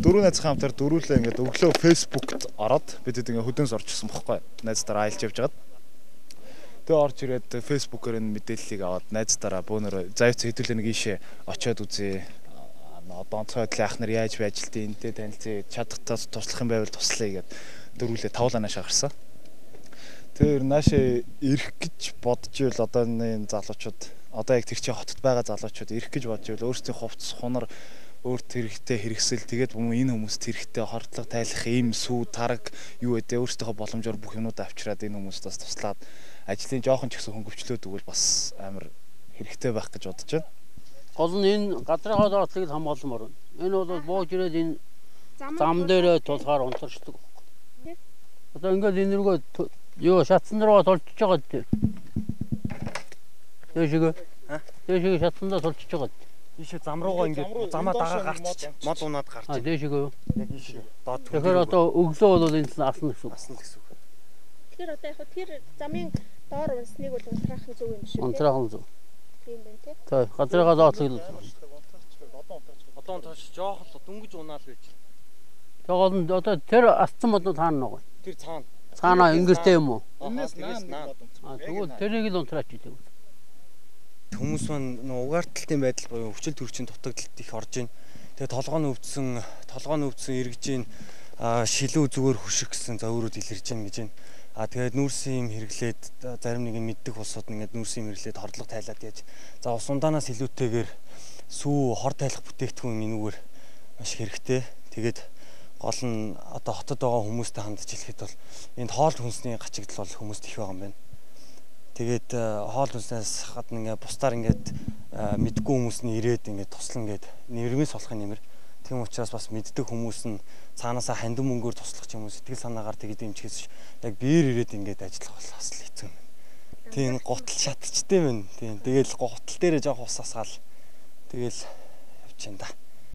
Дөрөв найзхан хамтар дөрвөлээ ингээд өглөө Facebook-т ороод бид ингээд хөдөөс орчихсон бохгүй. Найзтайгаа айлж явж хагаад. Тэгээ орж ирээд Facebook-оор энэ мэдээллийг аваад найзтайгаа бөөнөр завьц хэдүүлээ нэг ийшээ очиод үзье. Одоо онцгой байдлын ах нар яаж байж ажилтیں۔ Энтэй танилцъя. Чадхтаа туслах юм байвал туслая гэд дөрвөлээ тавлаа наашаа гарсан. Тэр наашаа ирэх гэж бодож ивэл одоо энэ залуучууд одоо яг тэр чинь хотод байгаа залуучууд ирэх гэж бодож ивэл өөрсдийн хувцс хунар өөрт хэрэгтэй хэрэгсэл тэгээд энэ хүмүүст хэрэгтэй хордлого тайлах ийм сүү тараг юу гэдэг өөрсдийнхөө боломжоор бүх юмудаа авчираад энэ хүмүүстээс туслаад ажлын жоохон ч гэсэн хөнгөвчлөөд өгвөл бас амар хэрэгтэй байх гэж бодож байна. Гол нь энэ газрын хадгалыг хамгаалмаар байна. Энэ бол бууж ирээд энэ зам дээр тулахаар унтарчдаг. Одоо ингээд энэ рүүгээ юу шатсан руу тулчиж байгаа дээ. Дэшиг шатсандаа тулчиж байгаа. Ийшээ зам руугаа ингээд замаа дагаа гарч мод унаад гарч. Дэшиг юу? Яг ийшээ доод. Тэгэхээр одоо өглөө бол энэ асна гэсэн. Асна гэсэн. Тэгэхээр одоо яг тэр замын доор унсныг бол унтрахын зөв юм шүү. Унтрахын зөв. Тийм байна тий. Тий, газрынхаа доотлог л. Одоо унтраач жоох л дөнгөж унаал байж. Тэгвэл одоо тэр асцсан мод таана нөгөө. Тэр цаана. Цаана ингэртэй юм уу? Энэс наа. Тэгвэл тэрийг л унтраач гэдэг. Хүмүүс маань угаарталтын байдал буюу өвчл төрчин дутагдалт их орж ийн. Тэгээ толгойн өвдсөн эргэж ийн шилүү зүгээр хөших гэсэн зоврууд илэрж ийн гэж байна. Тэгээд нүүрсийн юм хэрэглээд зарим нэг мэддэг улсууд ингээд нүүрсийн юм хэрэглээд хордлого тайлаад яаж. За ус ундаанаас илүүтэйгээр сүү хор тайлах бүтээгдэхүүн энүүгээр маш хэрэгтэй. Тэгээд гол нь одоо хотод байгаа хүмүүстэй хандж хэлэхэд бол энд хоол хүнсний гачигдал бол хүмүүст их байгаа юм байна. Тэгээд хоол хүнснээс гадна ингээд бусдаар ингээд мэдгүй хүмүүс нь ирээд ингээд туслан ингээд нэрмээс болохын нэмэр. Тийм учраас бас мэддэг хүмүүс нь цаанаасаа хандин мөнгөөр туслах юм уу сэтгэл санаагаар тэгээд дэмжихээс яг биеэр ирээд ингээд ажиллах бол бас л хэцүү юм. Тийм гутал шатчтэй байна. Тийм тэгэл гутал дээрээ жоох ус асгаал тэгэл явж байна да.